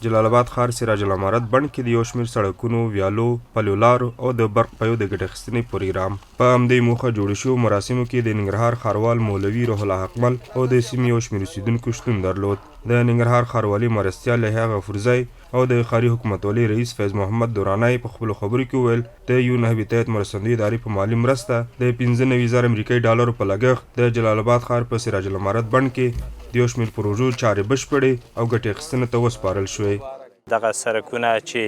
جلال آباد ښار سراج العمارت بڼ کې د یو شمېر سړکونو، ویالو، پلو لارو او د برق پیو د ګټې اخیستنې پروګرام په همدې موخه جوړو شوو مراسمو کې د ننګرهار ښاروال مولوي روح الله حقمل او د سیمې یو شمېر اوسېدونکو شتون درلود. د ننګرهار ښاروالي مرستیال یحیی غفورزی او د ښاري حکومتولۍ رئیس فیض محمد درانی په خپلو خبرو کې وویل د UNHB تحت مرستندویه ادارې په مالي مرسته د 95,000 امریکایي ډالرو په لګښت د جلال آباد ښار په سراج العمارت بڼ کې د یو شمېر پروژو چارې بشپړې او ګټې اخیستنې ته وسپارل شوې. دغه سرکونه چې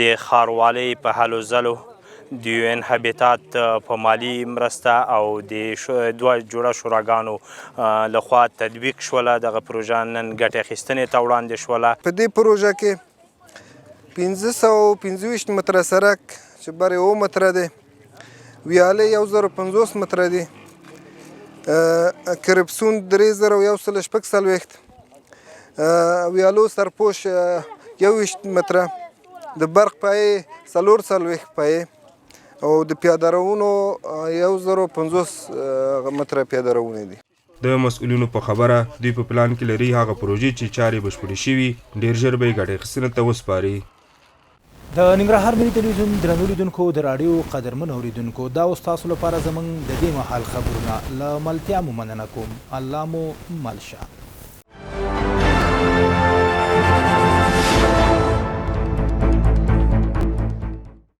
د ښاروالۍ په هلو ځلو د UN هابیتات په مالي مرسته او د دوه جوړه شوراګانو لخوا تطبیق شوله. دغه پروژه نن ګټې اخیستنې ته وړاندې شوله. په دې پروژه کې 525 متره سرک چې بر 1 متره دی، ویالې 1050 متره دی، کرپسون 3146، ویالو سرپوش 21 متره، د برق پایې 440 پایې او د پیاده روونو 1050 متره پیاده روونې دي. د مسؤلینو په خبره دوی په پلان کې لري هغه پروژې چې چارې بشپړې شوي ډېر ژر به یې ګټې اخیستنې ته وسپاري. د ننګرهار ملي تلویزیون درنو لیدونکو، د راډیو قدرمن اوریدونکو، دا اوس تاسو لپاره زموږ د دې مهال خبرونه له ملتیا مو مننه کوم. الله مو مل شه.